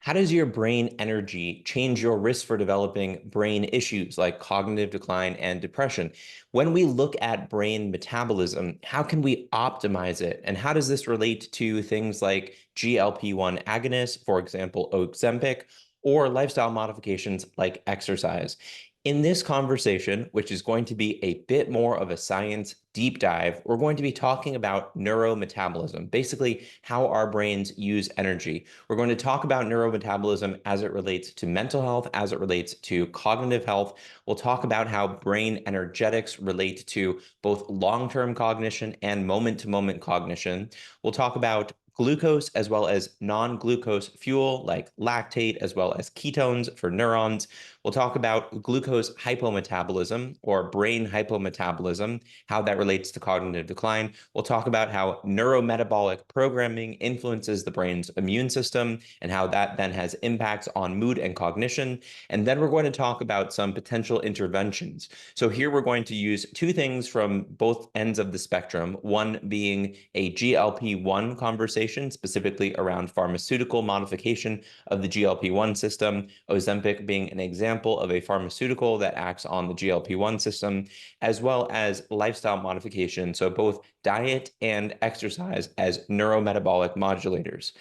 How does your brain energy change your risk for developing brain issues like cognitive decline and depression? When we look at brain metabolism, how can we optimize it? And how does this relate to things like GLP-1 agonists, for example, Ozempic, or lifestyle modifications like exercise? In this conversation, which is going to be a bit more of a science deep dive, we're going to be talking about neurometabolism, basically how our brains use energy. We're going to talk about neurometabolism as it relates to mental health, as it relates to cognitive health. We'll talk about how brain energetics relate to both long-term cognition and moment-to-moment cognition. We'll talk about glucose as well as non-glucose fuel like lactate as well as ketones for neurons. We'll talk about glucose hypometabolism or brain hypometabolism, how that relates to cognitive decline. We'll talk about how neurometabolic programming influences the brain's immune system and how that then has impacts on mood and cognition. And then we're going to talk about some potential interventions. So here we're going to use two things from both ends of the spectrum, one being a GLP-1 conversation, specifically around pharmaceutical modification of the GLP-1 system, Ozempic being an example of a pharmaceutical that acts on the GLP-1 system, as well as lifestyle modification, so both diet and exercise as neurometabolic modulators.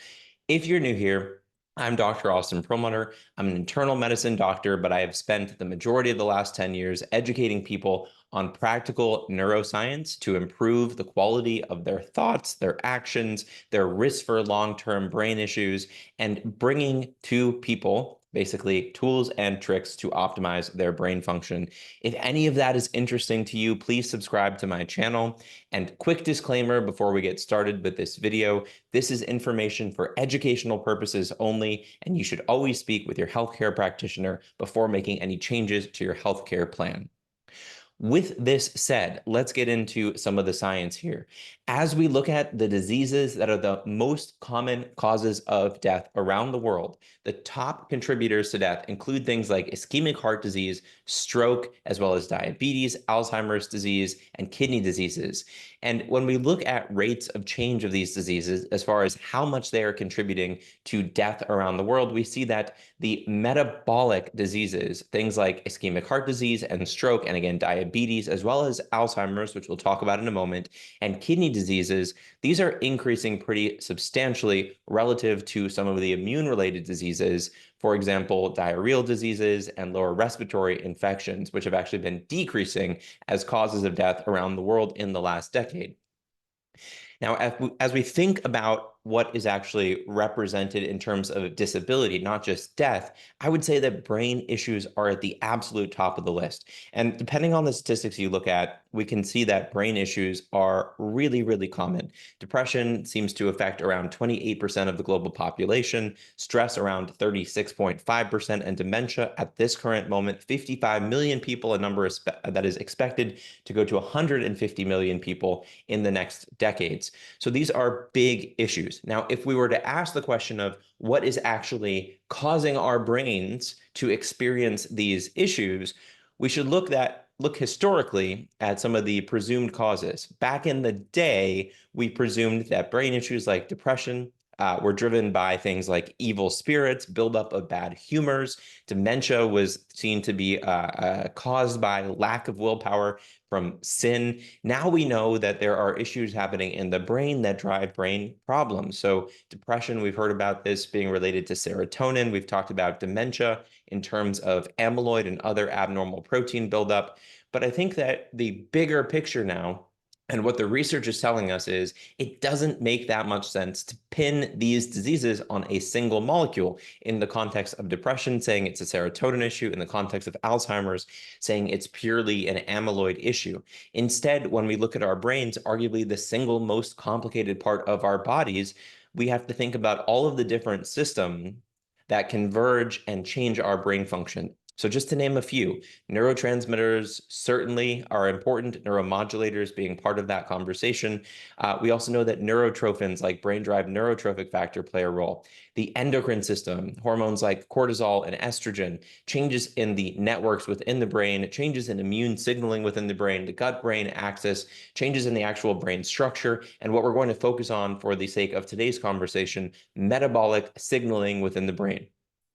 If you're new here, I'm Dr. Austin Perlmutter. I'm an internal medicine doctor, but I have spent the majority of the last 10 years educating people on practical neuroscience to improve the quality of their thoughts, their actions, their risk for long-term brain issues, and bringing to people basically tools and tricks to optimize their brain function. If any of that is interesting to you, please subscribe to my channel. And quick disclaimer before we get started with this video, this is information for educational purposes only, and you should always speak with your healthcare practitioner before making any changes to your healthcare plan. With this said, let's get into some of the science here. As we look at the diseases that are the most common causes of death around the world, the top contributors to death include things like ischemic heart disease, stroke, as well as diabetes, Alzheimer's disease, and kidney diseases. And when we look at rates of change of these diseases, as far as how much they are contributing to death around the world, we see that the metabolic diseases, things like ischemic heart disease and stroke, and again, diabetes, as well as Alzheimer's, which we'll talk about in a moment, and kidney diseases, these are increasing pretty substantially relative to some of the immune-related diseases, for example, diarrheal diseases and lower respiratory infections, which have actually been decreasing as causes of death around the world in the last decade. Now, as we think about what is actually represented in terms of disability, not just death, I would say that brain issues are at the absolute top of the list. And depending on the statistics you look at, we can see that brain issues are really, really common. Depression seems to affect around 28% of the global population, stress around 36.5%, and dementia at this current moment, 55 million people, a number that is expected to go to 150 million people in the next decades. So these are big issues. Now, if we were to ask the question of what is actually causing our brains to experience these issues, we should look historically at some of the presumed causes. Back in the day, we presumed that brain issues like depression were driven by things like evil spirits, buildup of bad humors. Dementia was seen to be caused by lack of willpower from sin. Now we know that there are issues happening in the brain that drive brain problems. So depression, we've heard about this being related to serotonin. We've talked about dementia in terms of amyloid and other abnormal protein buildup. But I think that the bigger picture now, and what the research is telling us, is it doesn't make that much sense to pin these diseases on a single molecule. In the context of depression, saying it's a serotonin issue; in the context of Alzheimer's, saying it's purely an amyloid issue. Instead, when we look at our brains, arguably the single most complicated part of our bodies, we have to think about all of the different systems that converge and change our brain function. So just to name a few, neurotransmitters certainly are important, neuromodulators being part of that conversation. We also know that neurotrophins like brain-derived neurotrophic factor play a role. The endocrine system, hormones like cortisol and estrogen, changes in the networks within the brain, changes in immune signaling within the brain, the gut-brain axis, changes in the actual brain structure, and what we're going to focus on for the sake of today's conversation, metabolic signaling within the brain.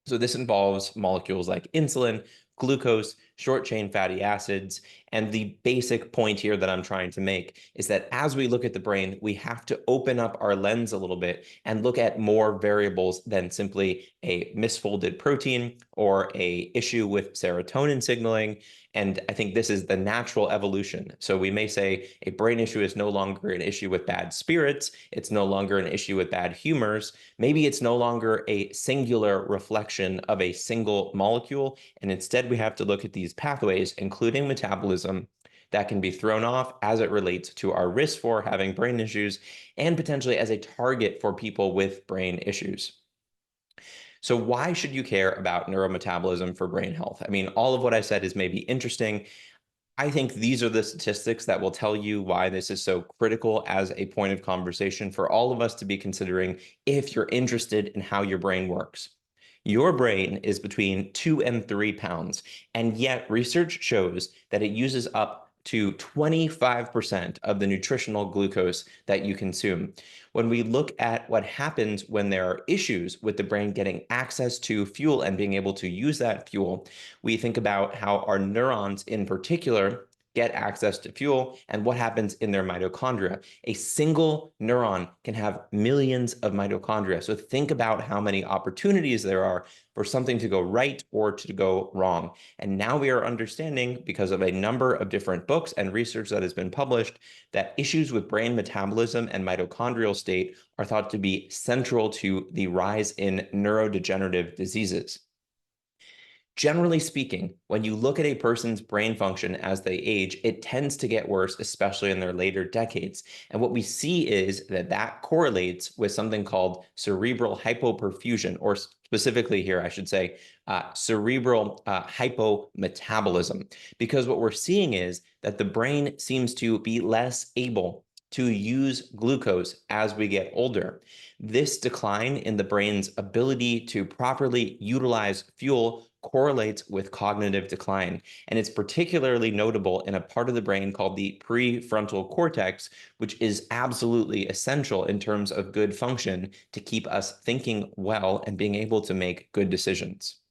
So this involves molecules like insulin, glucose, short-chain fatty acids, and the basic point here that I'm trying to make is that as we look at the brain, we have to open up our lens a little bit and look at more variables than simply a misfolded protein or a issue with serotonin signaling. And I think this is the natural evolution. So we may say a brain issue is no longer an issue with bad spirits. It's no longer an issue with bad humors. Maybe it's no longer a singular reflection of a single molecule. And instead, we have to look at these pathways, including metabolism, that can be thrown off as it relates to our risk for having brain issues and potentially as a target for people with brain issues. So why should you care about neurometabolism for brain health? I mean, all of what I said is maybe interesting. I think these are the statistics that will tell you why this is so critical as a point of conversation for all of us to be considering if you're interested in how your brain works. Your brain is between 2 and 3 pounds, and yet research shows that it uses up to 25% of the nutritional glucose that you consume. When we look at what happens when there are issues with the brain getting access to fuel and being able to use that fuel, we think about how our neurons in particular get access to fuel and what happens in their mitochondria. A single neuron can have millions of mitochondria. So think about how many opportunities there are for something to go right or to go wrong. And now we are understanding, because of a number of different books and research that has been published, that issues with brain metabolism and mitochondrial state are thought to be central to the rise in neurodegenerative diseases. Generally speaking, when you look at a person's brain function as they age, it tends to get worse, especially in their later decades. And what we see is that that correlates with something called cerebral hypoperfusion, or specifically here, I should say, cerebral hypometabolism. Because what we're seeing is that the brain seems to be less able to use glucose as we get older. This decline in the brain's ability to properly utilize fuel correlates with cognitive decline. And it's particularly notable in a part of the brain called the prefrontal cortex, which is absolutely essential in terms of good function to keep us thinking well and being able to make good decisions.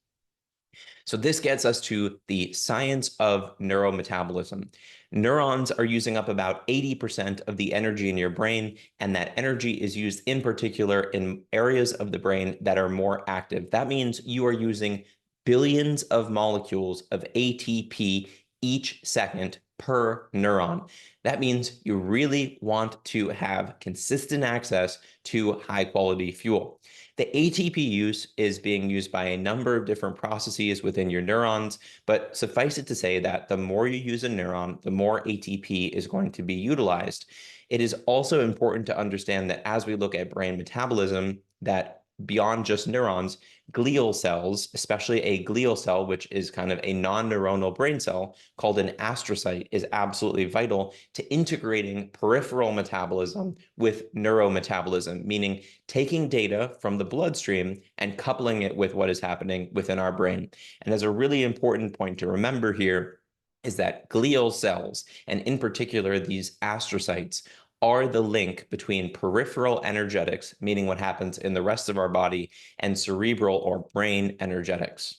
So this gets us to the science of neurometabolism. Neurons are using up about 80% of the energy in your brain, and that energy is used in particular in areas of the brain that are more active. That means you are using billions of molecules of ATP each second per neuron. That means you really want to have consistent access to high quality fuel. The ATP use is being used by a number of different processes within your neurons, but suffice it to say that the more you use a neuron, the more ATP is going to be utilized. It is also important to understand that as we look at brain metabolism, that beyond just neurons, glial cells, especially a glial cell, which is kind of a non-neuronal brain cell called an astrocyte, is absolutely vital to integrating peripheral metabolism with neurometabolism, meaning taking data from the bloodstream and coupling it with what is happening within our brain. And there's a really important point to remember here is that glial cells, and in particular these astrocytes, are the link between peripheral energetics, meaning what happens in the rest of our body, and cerebral or brain energetics.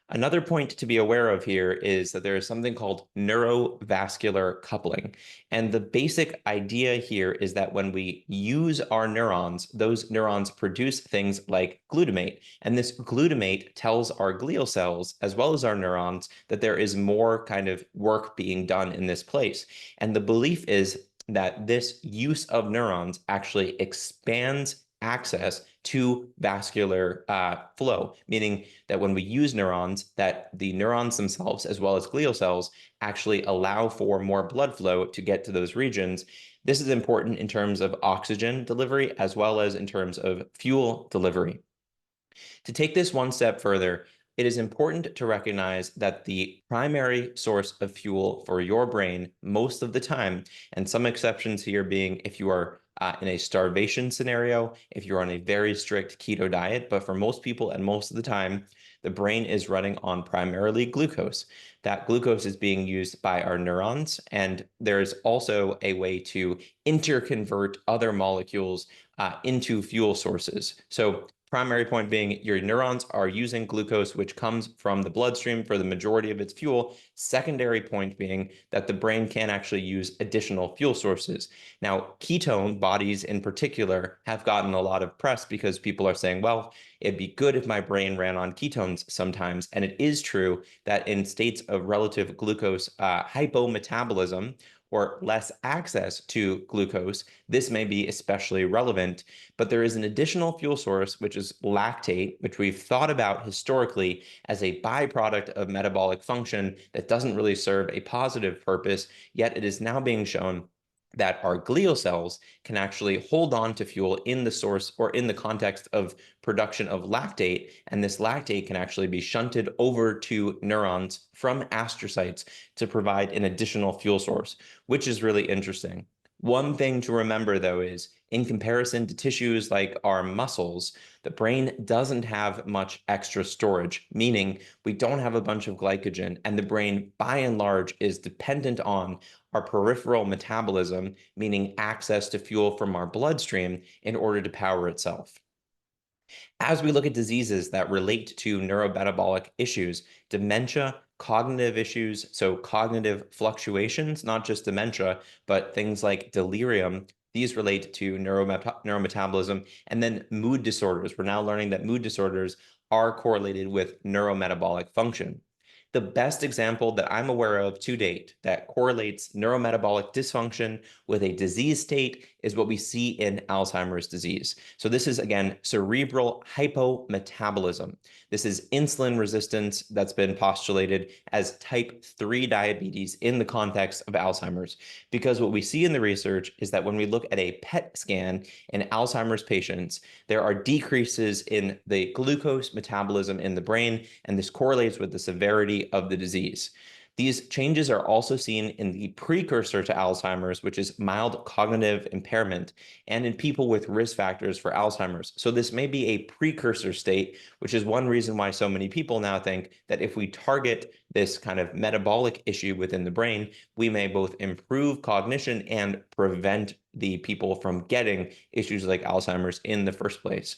Another point to be aware of here is that there is something called neurovascular coupling. And the basic idea here is that when we use our neurons, those neurons produce things like glutamate. And this glutamate tells our glial cells, as well as our neurons, that there is more kind of work being done in this place. And the belief is that this use of neurons actually expands access to vascular flow, meaning that when we use neurons, that the neurons themselves, as well as glial cells, actually allow for more blood flow to get to those regions. This is important in terms of oxygen delivery, as well as in terms of fuel delivery. To take this one step further, it is important to recognize that the primary source of fuel for your brain most of the time, and some exceptions here being if you are in a starvation scenario, if you're on a very strict keto diet, but for most people and most of the time, the brain is running on primarily glucose. That glucose is being used by our neurons, and there's also a way to interconvert other molecules into fuel sources. So primary point being your neurons are using glucose, which comes from the bloodstream for the majority of its fuel. Secondary point being that the brain can actually use additional fuel sources. Now, ketone bodies in particular have gotten a lot of press because people are saying, well, it'd be good if my brain ran on ketones sometimes. And it is true that in states of relative glucose hypometabolism, or less access to glucose, this may be especially relevant. But there is an additional fuel source, which is lactate, which we've thought about historically as a byproduct of metabolic function that doesn't really serve a positive purpose, yet it is now being shown that our glial cells can actually hold on to fuel in the source or in the context of production of lactate, and this lactate can actually be shunted over to neurons from astrocytes to provide an additional fuel source, which is really interesting. One thing to remember, though, is in comparison to tissues like our muscles, the brain doesn't have much extra storage, meaning we don't have a bunch of glycogen, and the brain, by and large, is dependent on our peripheral metabolism, meaning access to fuel from our bloodstream, in order to power itself. As we look at diseases that relate to neurometabolic issues, dementia, cognitive issues, so cognitive fluctuations, not just dementia, but things like delirium, these relate to neurometabolism, and then mood disorders. We're now learning that mood disorders are correlated with neurometabolic function. The best example that I'm aware of to date that correlates neurometabolic dysfunction with a disease state is what we see in Alzheimer's disease. So this is, again, cerebral hypometabolism. This is insulin resistance that's been postulated as type 3 diabetes in the context of Alzheimer's. Because what we see in the research is that when we look at a PET scan in Alzheimer's patients, there are decreases in the glucose metabolism in the brain, and this correlates with the severity of the disease. These changes are also seen in the precursor to Alzheimer's, which is mild cognitive impairment, and in people with risk factors for Alzheimer's. So this may be a precursor state, which is one reason why so many people now think that if we target this kind of metabolic issue within the brain, we may both improve cognition and prevent the people from getting issues like Alzheimer's in the first place.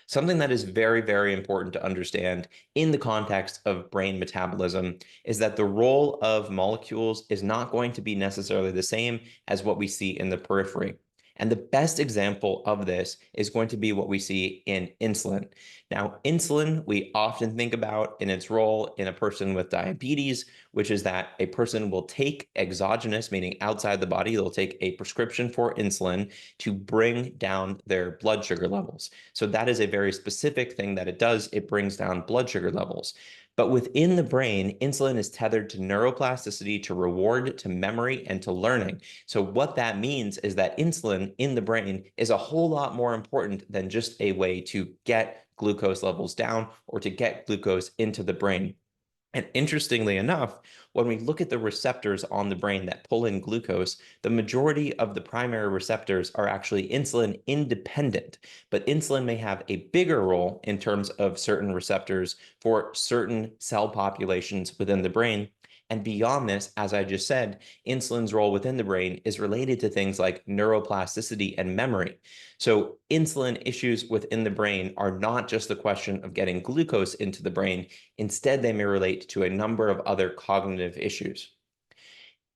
Something that is very, very important to understand in the context of brain metabolism is that the role of molecules is not going to be necessarily the same as what we see in the periphery. And the best example of this is going to be what we see in insulin. Now, insulin, we often think about in its role in a person with diabetes, which is that a person will take exogenous, meaning outside the body, they'll take a prescription for insulin to bring down their blood sugar levels. So that is a very specific thing that it does. It brings down blood sugar levels. But within the brain, insulin is tethered to neuroplasticity, to reward, to memory, and to learning. So what that means is that insulin in the brain is a whole lot more important than just a way to get glucose levels down or to get glucose into the brain. And interestingly enough, when we look at the receptors on the brain that pull in glucose, the majority of the primary receptors are actually insulin independent, but insulin may have a bigger role in terms of certain receptors for certain cell populations within the brain. And beyond this, as I just said, insulin's role within the brain is related to things like neuroplasticity and memory. So insulin issues within the brain are not just the question of getting glucose into the brain. Instead, they may relate to a number of other cognitive issues.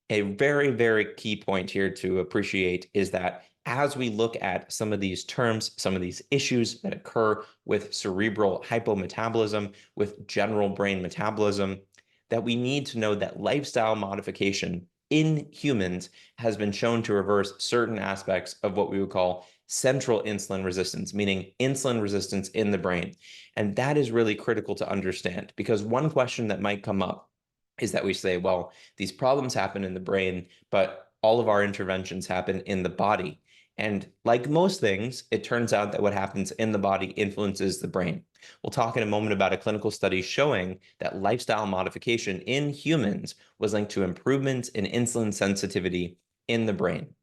A very, very key point here to appreciate is that as we look at some of these terms, some of these issues that occur with cerebral hypometabolism, with general brain metabolism, that we need to know that lifestyle modification in humans has been shown to reverse certain aspects of what we would call central insulin resistance, meaning insulin resistance in the brain. And that is really critical to understand, because one question that might come up is that we say, well, these problems happen in the brain, but all of our interventions happen in the body. And like most things, it turns out that what happens in the body influences the brain. We'll talk in a moment about a clinical study showing that lifestyle modification in humans was linked to improvements in insulin sensitivity in the brain.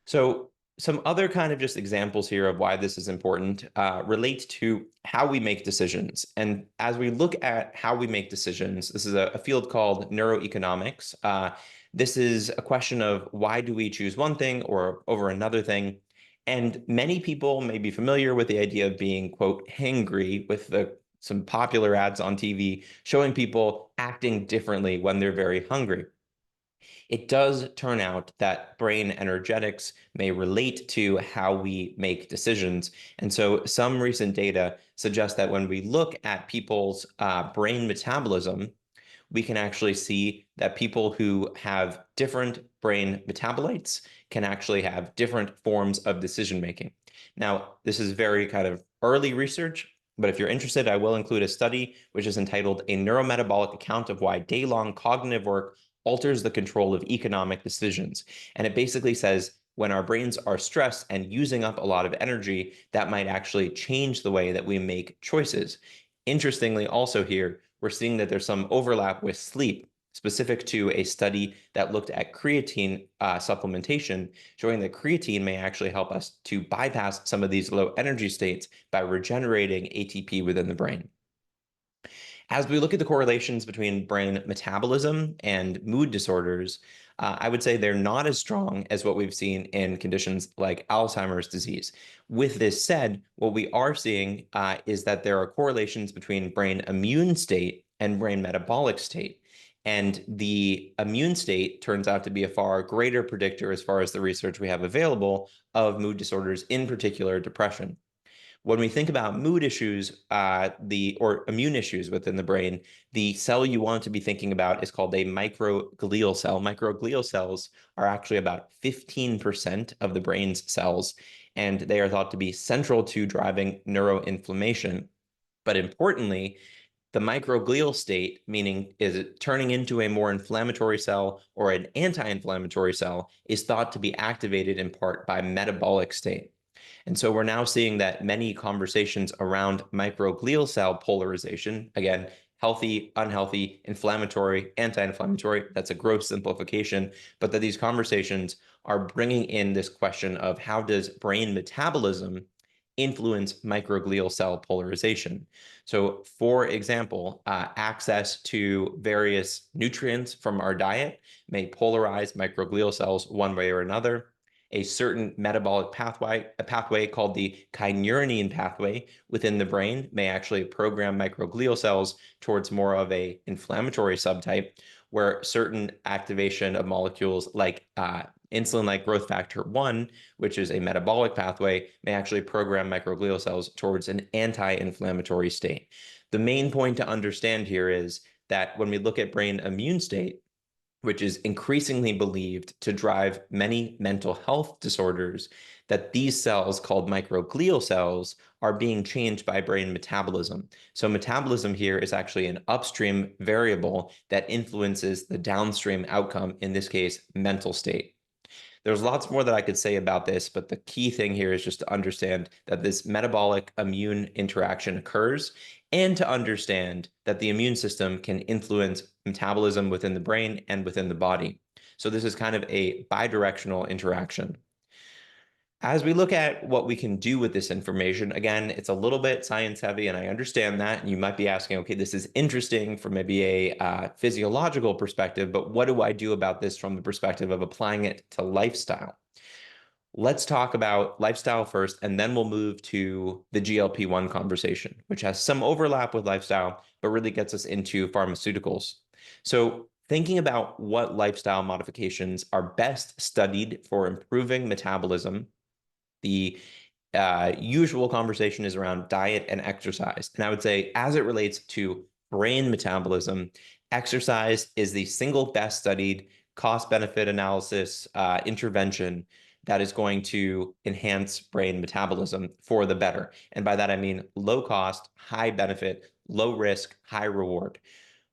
So some other kind of just examples here of why this is important relate to how we make decisions. And as we look at how we make decisions, this is a field called neuroeconomics. This is a question of why do we choose one thing or over another thing? And many people may be familiar with the idea of being, quote, hangry with some popular ads on TV showing people acting differently when they're very hungry. It does turn out that brain energetics may relate to how we make decisions. And so some recent data suggests that when we look at people's brain metabolism, we can actually see that people who have different brain metabolites can actually have different forms of decision making. Now, this is very kind of early research, but if you're interested, I will include a study which is entitled A Neurometabolic Account of Why Daylong Cognitive Work Alters the Control of Economic Decisions. And it basically says when our brains are stressed and using up a lot of energy, that might actually change the way that we make choices. Interestingly, also here, we're seeing that there's some overlap with sleep, specific to a study that looked at creatine supplementation, showing that creatine may actually help us to bypass some of these low energy states by regenerating ATP within the brain. As we look at the correlations between brain metabolism and mood disorders, I would say they're not as strong as what we've seen in conditions like Alzheimer's disease. With this said, what we are seeing is that there are correlations between brain immune state and brain metabolic state. And the immune state turns out to be a far greater predictor, as far as the research we have available, of mood disorders, in particular depression. When we think about mood issues, or immune issues within the brain, the cell you want to be thinking about is called a microglial cell. Microglial cells are actually about 15% of the brain's cells, and they are thought to be central to driving neuroinflammation. But importantly, the microglial state, meaning is it turning into a more inflammatory cell or an anti-inflammatory cell, is thought to be activated in part by metabolic state. And so we're now seeing that many conversations around microglial cell polarization, again, healthy, unhealthy, inflammatory, anti-inflammatory, that's a gross simplification, but that these conversations are bringing in this question of how does brain metabolism influence microglial cell polarization. So for example, access to various nutrients from our diet may polarize microglial cells one way or another. A certain metabolic pathway, a pathway called the kynurenine pathway within the brain may actually program microglial cells towards more of a inflammatory subtype, where certain activation of molecules like insulin-like growth factor 1, which is a metabolic pathway, may actually program microglial cells towards an anti-inflammatory state. The main point to understand here is that when we look at brain immune state, which is increasingly believed to drive many mental health disorders, that these cells called microglial cells are being changed by brain metabolism. So metabolism here is actually an upstream variable that influences the downstream outcome, in this case, mental state. There's lots more that I could say about this, but the key thing here is just to understand that this metabolic immune interaction occurs and to understand that the immune system can influence metabolism within the brain and within the body. So this is kind of a bidirectional interaction. As we look at what we can do with this information, again, it's a little bit science heavy, and I understand that. And you might be asking, okay, this is interesting from maybe a physiological perspective, but what do I do about this from the perspective of applying it to lifestyle? Let's talk about lifestyle first, and then we'll move to the GLP-1 conversation, which has some overlap with lifestyle, but really gets us into pharmaceuticals. So thinking about what lifestyle modifications are best studied for improving metabolism, the usual conversation is around diet and exercise. And I would say, as it relates to brain metabolism, exercise is the single best studied cost-benefit analysis intervention that is going to enhance brain metabolism for the better. And by that, I mean low cost, high benefit, low risk, high reward.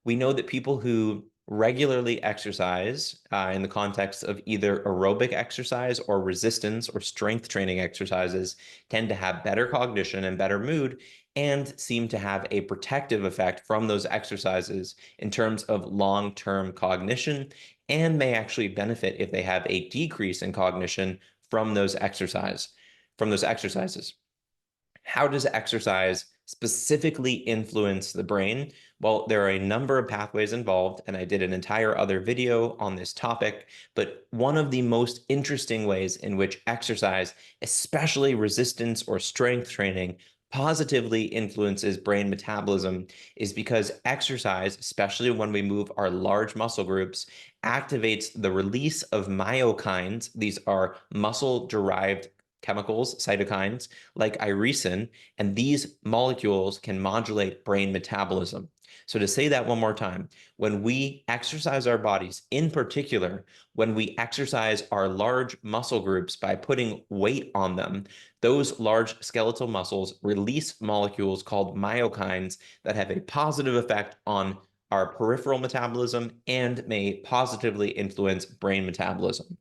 We know that people who regularly exercise in the context of either aerobic exercise or resistance or strength training exercises tend to have better cognition and better mood and seem to have a protective effect from those exercises in terms of long-term cognition and may actually benefit if they have a decrease in cognition from those exercises. How does exercise specifically influence the brain? Well, there are a number of pathways involved, and I did an entire other video on this topic, but one of the most interesting ways in which exercise, especially resistance or strength training, positively influences brain metabolism is because exercise, especially when we move our large muscle groups, activates the release of myokines. These are muscle-derived chemicals, cytokines, like irisin, and these molecules can modulate brain metabolism. So to say that one more time, when we exercise our bodies, in particular, when we exercise our large muscle groups by putting weight on them, those large skeletal muscles release molecules called myokines that have a positive effect on our peripheral metabolism and may positively influence brain metabolism.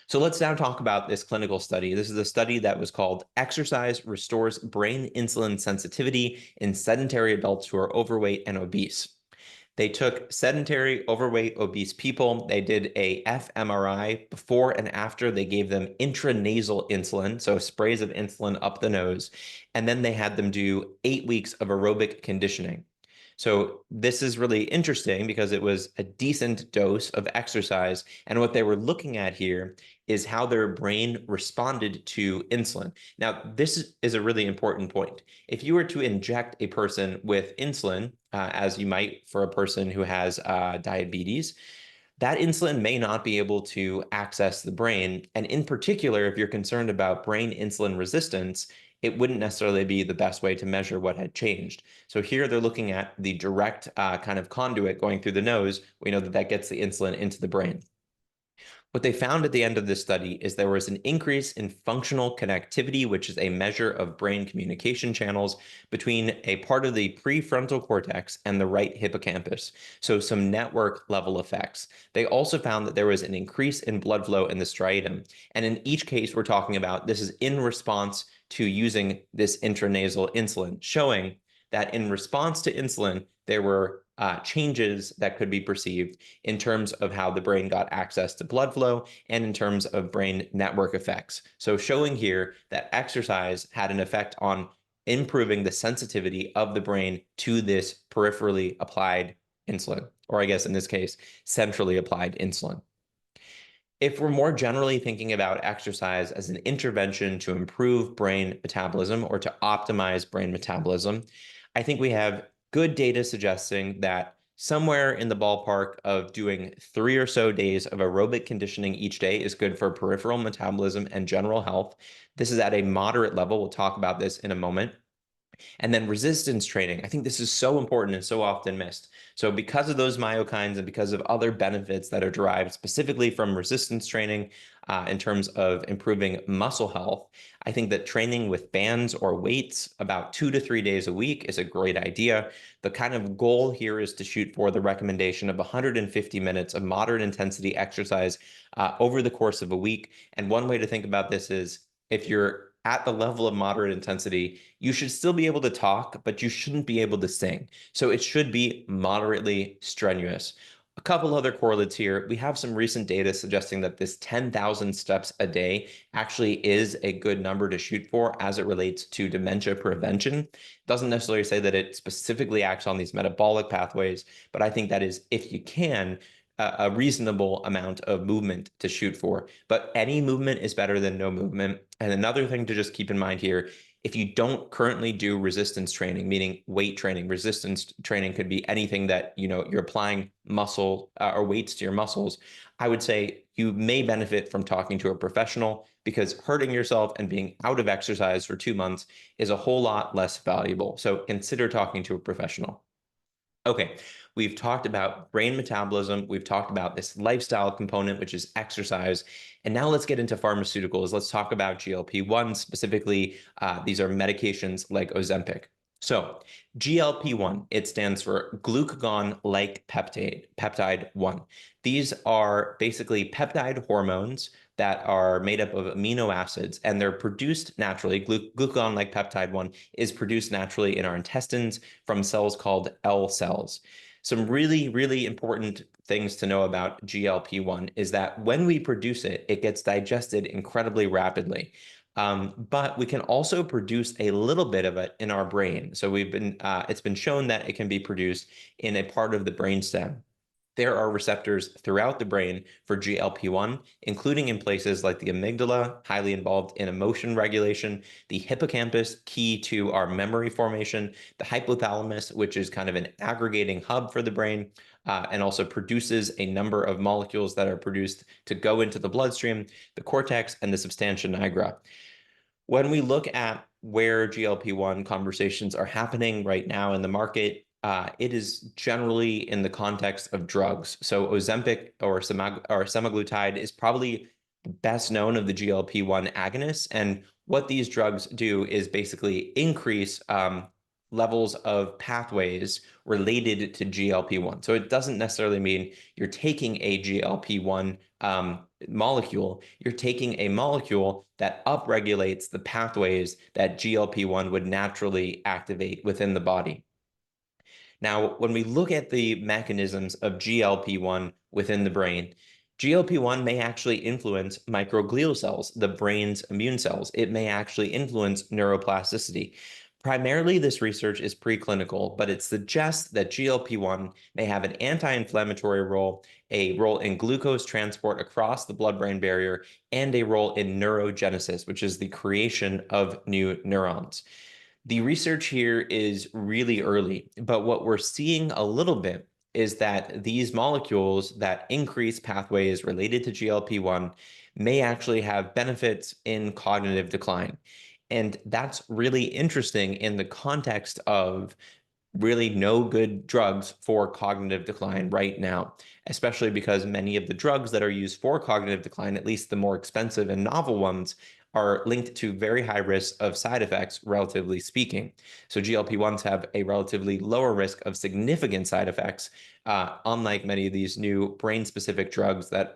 So let's now talk about this clinical study. This is a study that was called Exercise Restores Brain Insulin Sensitivity in Sedentary Adults Who Are Overweight and Obese. They took sedentary, overweight, obese people. They did a fMRI before and after. They gave them intranasal insulin, so sprays of insulin up the nose. And then they had them do 8 weeks of aerobic conditioning. So this is really interesting because it was a decent dose of exercise. And what they were looking at here is how their brain responded to insulin. Now, this is a really important point. If you were to inject a person with insulin, as you might for a person who has diabetes, that insulin may not be able to access the brain. And in particular, if you're concerned about brain insulin resistance, it wouldn't necessarily be the best way to measure what had changed. So here they're looking at the direct kind of conduit going through the nose. We know that that gets the insulin into the brain. What they found at the end of this study is there was an increase in functional connectivity, which is a measure of brain communication channels between a part of the prefrontal cortex and the right hippocampus. So some network level effects. They also found that there was an increase in blood flow in the striatum. And in each case we're talking about, this is in response to using this intranasal insulin, showing that in response to insulin, there were changes that could be perceived in terms of how the brain got access to blood flow and in terms of brain network effects. So showing here that exercise had an effect on improving the sensitivity of the brain to this peripherally applied insulin, or I guess in this case, centrally applied insulin. If we're more generally thinking about exercise as an intervention to improve brain metabolism or to optimize brain metabolism, I think we have good data suggesting that somewhere in the ballpark of doing 3 or so days of aerobic conditioning each day is good for peripheral metabolism and general health. This is at a moderate level. We'll talk about this in a moment. And then resistance training. I think this is so important and so often missed. So because of those myokines and because of other benefits that are derived specifically from resistance training in terms of improving muscle health, I think that training with bands or weights about 2 to 3 days a week is a great idea. The kind of goal here is to shoot for the recommendation of 150 minutes of moderate intensity exercise over the course of a week. And one way to think about this is if you're at the level of moderate intensity, you should still be able to talk, but you shouldn't be able to sing. So it should be moderately strenuous. A couple other correlates here. We have some recent data suggesting that this 10,000 steps a day actually is a good number to shoot for as it relates to dementia prevention. Doesn't necessarily say that it specifically acts on these metabolic pathways, but I think that is, if you can, a reasonable amount of movement to shoot for. But any movement is better than no movement. And another thing to just keep in mind here, if you don't currently do resistance training, meaning weight training, resistance training could be anything that, you're applying muscle or weights to your muscles, I would say you may benefit from talking to a professional because hurting yourself and being out of exercise for 2 months is a whole lot less valuable. So consider talking to a professional. Okay, we've talked about brain metabolism. We've talked about this lifestyle component, which is exercise. And now let's get into pharmaceuticals. Let's talk about GLP-1 specifically. These are medications like Ozempic. So GLP-1, it stands for glucagon-like peptide 1. These are basically peptide hormones that are made up of amino acids, and they're produced naturally. Glucagon-like peptide 1 is produced naturally in our intestines from cells called L cells. Some really, really important things to know about GLP-1 is that when we produce it, it gets digested incredibly rapidly. But we can also produce a little bit of it in our brain. So it's been shown that it can be produced in a part of the brainstem. There are receptors throughout the brain for GLP-1, including in places like the amygdala, highly involved in emotion regulation, the hippocampus, key to our memory formation, the hypothalamus, which is kind of an aggregating hub for the brain, and also produces a number of molecules that are produced to go into the bloodstream, the cortex, and the substantia nigra. When we look at where GLP-1 conversations are happening right now in the market, it is generally in the context of drugs. So Ozempic or semaglutide is probably best known of the GLP-1 agonists. And what these drugs do is basically increase levels of pathways related to GLP-1. So it doesn't necessarily mean you're taking a GLP-1 molecule, you're taking a molecule that upregulates the pathways that GLP-1 would naturally activate within the body. Now, when we look at the mechanisms of GLP-1 within the brain, GLP-1 may actually influence microglial cells, the brain's immune cells. It may actually influence neuroplasticity. Primarily, this research is preclinical, but it suggests that GLP-1 may have an anti-inflammatory role, a role in glucose transport across the blood-brain barrier, and a role in neurogenesis, which is the creation of new neurons. The research here is really early, but what we're seeing a little bit is that these molecules that increase pathways related to GLP-1 may actually have benefits in cognitive decline. And that's really interesting in the context of really no good drugs for cognitive decline right now, especially because many of the drugs that are used for cognitive decline, at least the more expensive and novel ones, are linked to very high risks of side effects, relatively speaking. So GLP-1s have a relatively lower risk of significant side effects, unlike many of these new brain-specific drugs that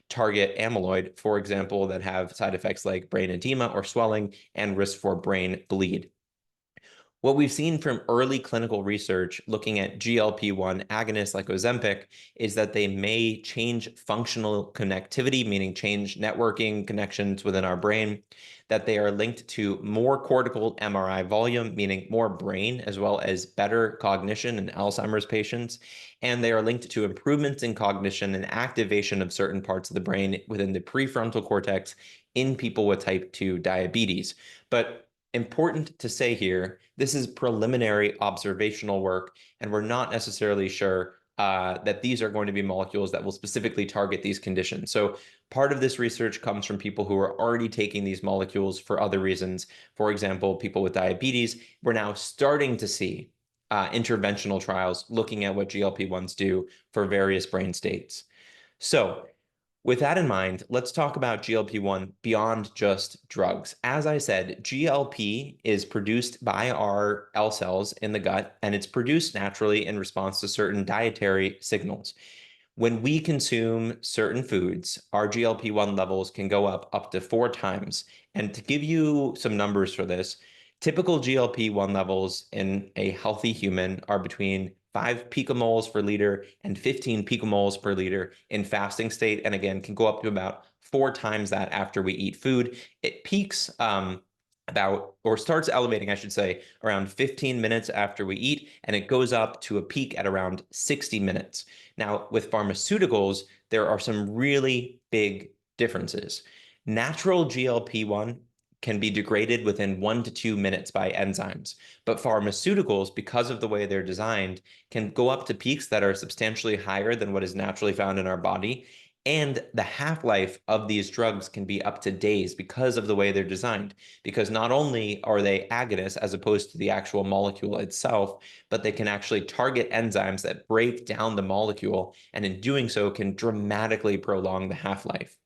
target amyloid, for example, that have side effects like brain edema or swelling and risk for brain bleed. What we've seen from early clinical research looking at GLP-1 agonists like Ozempic is that they may change functional connectivity, meaning change networking connections within our brain, that they are linked to more cortical MRI volume, meaning more brain, as well as better cognition in Alzheimer's patients, and they are linked to improvements in cognition and activation of certain parts of the brain within the prefrontal cortex in people with type 2 diabetes. But important to say here, this is preliminary observational work, and we're not necessarily sure that these are going to be molecules that will specifically target these conditions. So part of this research comes from people who are already taking these molecules for other reasons. For example, people with diabetes. We're now starting to see interventional trials looking at what GLP-1s do for various brain states. So with that in mind, let's talk about GLP-1 beyond just drugs. As I said, GLP is produced by our L cells in the gut, and it's produced naturally in response to certain dietary signals. When we consume certain foods, our GLP-1 levels can go up to 4 times. And to give you some numbers for this, typical GLP-1 levels in a healthy human are between 5 picomoles per liter and 15 picomoles per liter in fasting state, and again, can go up to about 4 times that after we eat food. It peaks starts elevating, I should say, around 15 minutes after we eat, and it goes up to a peak at around 60 minutes. Now, with pharmaceuticals, there are some really big differences. Natural GLP-1 can be degraded within 1 to 2 minutes by enzymes. But pharmaceuticals, because of the way they're designed, can go up to peaks that are substantially higher than what is naturally found in our body. And the half-life of these drugs can be up to days because of the way they're designed. Because not only are they agonists as opposed to the actual molecule itself, but they can actually target enzymes that break down the molecule, and in doing so can dramatically prolong the half-life.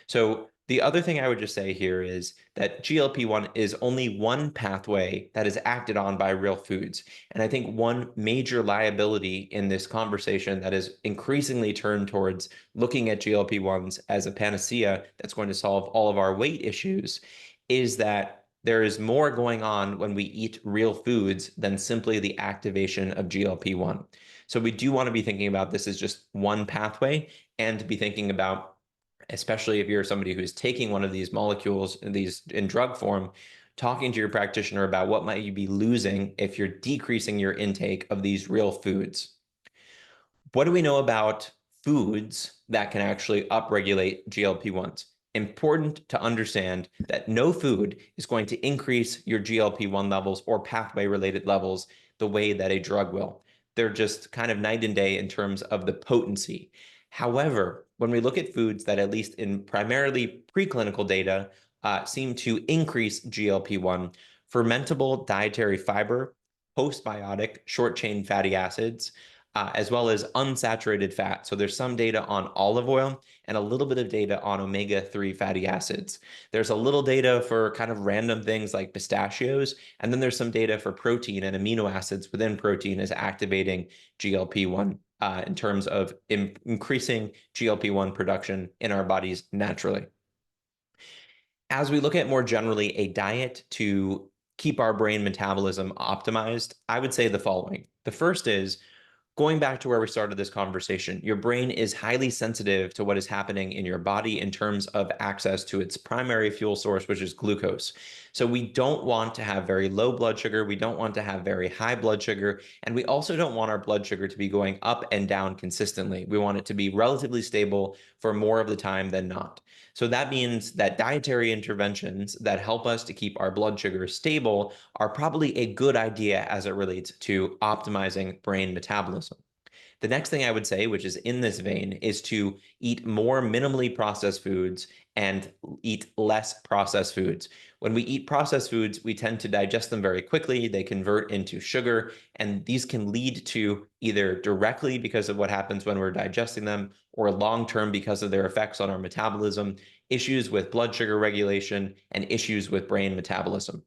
So The other thing I would just say here is that GLP-1 is only one pathway that is acted on by real foods. And I think one major liability in this conversation that is increasingly turned towards looking at GLP-1s as a panacea that's going to solve all of our weight issues is that there is more going on when we eat real foods than simply the activation of GLP-1. So we do want to be thinking about this as just one pathway and to be thinking about, especially if you're somebody who's taking one of these molecules, these in drug form, talking to your practitioner about what might you be losing if you're decreasing your intake of these real foods. What do we know about foods that can actually upregulate GLP-1s? Important to understand that no food is going to increase your GLP-1 levels or pathway-related levels the way that a drug will. They're just kind of night and day in terms of the potency. However, when we look at foods that, at least in primarily preclinical data, seem to increase GLP-1, fermentable dietary fiber, postbiotic short-chain fatty acids, as well as unsaturated fat. So there's some data on olive oil and a little bit of data on omega-3 fatty acids. There's a little data for kind of random things like pistachios, and then there's some data for protein and amino acids within protein as activating GLP-1 in terms of increasing GLP-1 production in our bodies naturally. As we look at more generally a diet to keep our brain metabolism optimized, I would say the following. The first is, going back to where we started this conversation, your brain is highly sensitive to what is happening in your body in terms of access to its primary fuel source, which is glucose. So we don't want to have very low blood sugar. We don't want to have very high blood sugar. And we also don't want our blood sugar to be going up and down consistently. We want it to be relatively stable for more of the time than not. So that means that dietary interventions that help us to keep our blood sugar stable are probably a good idea as it relates to optimizing brain metabolism. The next thing I would say, which is in this vein, is to eat more minimally processed foods and eat less processed foods. When we eat processed foods, we tend to digest them very quickly. They convert into sugar, and these can lead to, either directly because of what happens when we're digesting them, or long-term because of their effects on our metabolism, issues with blood sugar regulation and issues with brain metabolism.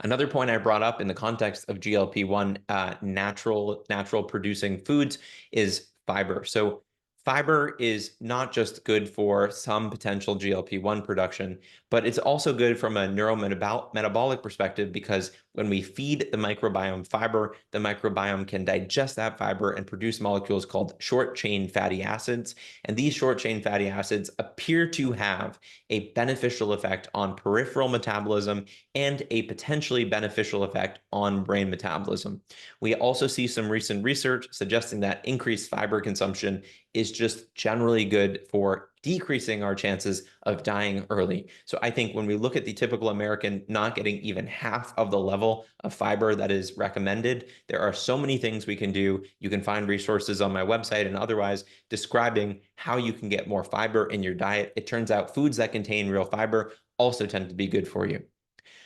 Another point I brought up in the context of GLP-1 natural producing foods is fiber. So fiber is not just good for some potential GLP-1 production, but it's also good from a neurometabolic perspective, because when we feed the microbiome fiber, the microbiome can digest that fiber and produce molecules called short-chain fatty acids. And these short-chain fatty acids appear to have a beneficial effect on peripheral metabolism and a potentially beneficial effect on brain metabolism. We also see some recent research suggesting that increased fiber consumption is just generally good for decreasing our chances of dying early. So I think when we look at the typical American not getting even half of the level of fiber that is recommended, there are so many things we can do. You can find resources on my website and otherwise describing how you can get more fiber in your diet. It turns out foods that contain real fiber also tend to be good for you.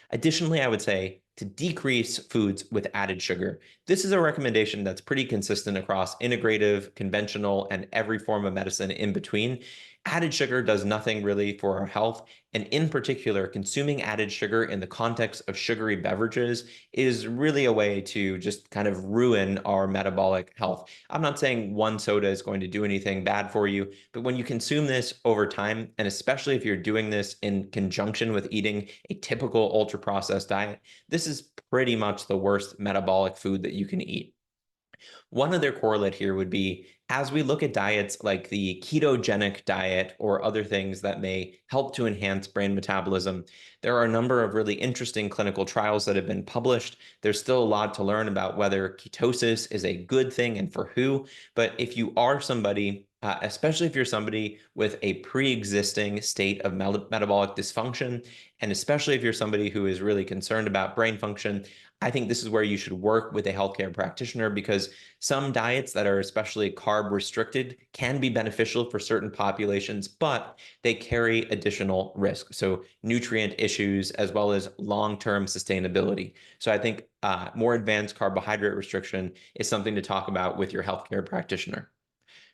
Additionally, I would say to decrease foods with added sugar. This is a recommendation that's pretty consistent across integrative, conventional, and every form of medicine in between. Added sugar does nothing really for our health, and in particular, consuming added sugar in the context of sugary beverages is really a way to just kind of ruin our metabolic health. I'm not saying one soda is going to do anything bad for you, but when you consume this over time, and especially if you're doing this in conjunction with eating a typical ultra-processed diet, this is pretty much the worst metabolic food that you can eat. One other correlate here would be, as we look at diets like the ketogenic diet or other things that may help to enhance brain metabolism, there are a number of really interesting clinical trials that have been published. There's still a lot to learn about whether ketosis is a good thing and for who, but if you are somebody, especially if you're somebody with a pre-existing state of metabolic dysfunction, and especially if you're somebody who is really concerned about brain function, I think this is where you should work with a healthcare practitioner, because some diets that are especially carb restricted can be beneficial for certain populations, but they carry additional risk. So nutrient issues as well as long-term sustainability. So I think more advanced carbohydrate restriction is something to talk about with your healthcare practitioner.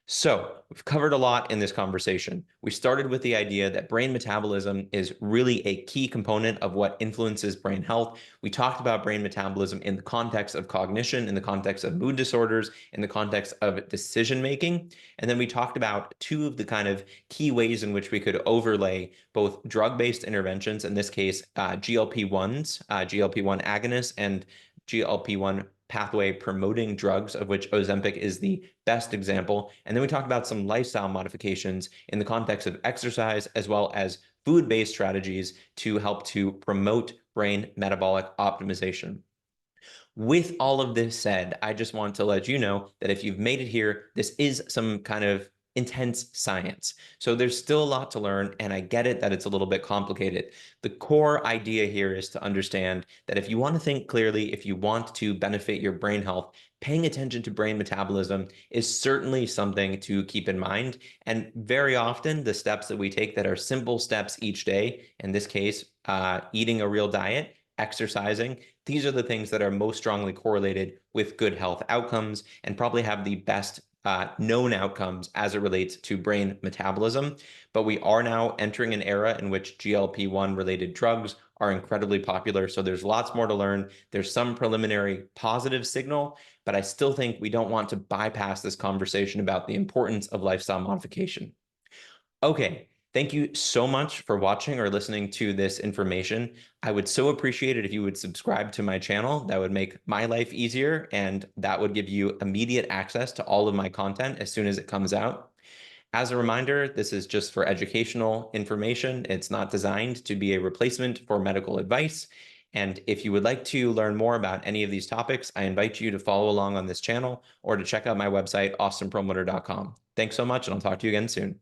So, we've covered a lot in this conversation. We started with the idea that brain metabolism is really a key component of what influences brain health. We talked about brain metabolism in the context of cognition, in the context of mood disorders, in the context of decision making. And then we talked about two of the kind of key ways in which we could overlay both drug-based interventions, in this case, GLP-1s, GLP-1 agonists, and GLP-1 pathway promoting drugs, of which Ozempic is the best example. And then we talked about some lifestyle modifications in the context of exercise, as well as food-based strategies to help to promote brain metabolic optimization. With all of this said, I just want to let you know that if you've made it here, this is some kind of intense science. So there's still a lot to learn, and I get it that it's a little bit complicated. The core idea here is to understand that if you want to think clearly, if you want to benefit your brain health, paying attention to brain metabolism is certainly something to keep in mind. And very often, the steps that we take that are simple steps each day, in this case, eating a real diet, exercising, these are the things that are most strongly correlated with good health outcomes and probably have the best known outcomes as it relates to brain metabolism. But we are now entering an era in which GLP-1 related drugs are incredibly popular. So there's lots more to learn. There's some preliminary positive signal, but I still think we don't want to bypass this conversation about the importance of lifestyle modification. Okay, thank you so much for watching or listening to this information. I would so appreciate it if you would subscribe to my channel. That would make my life easier, and that would give you immediate access to all of my content as soon as it comes out. As a reminder, this is just for educational information. It's not designed to be a replacement for medical advice. And if you would like to learn more about any of these topics, I invite you to follow along on this channel or to check out my website, austinpromoter.com. Thanks so much, and I'll talk to you again soon.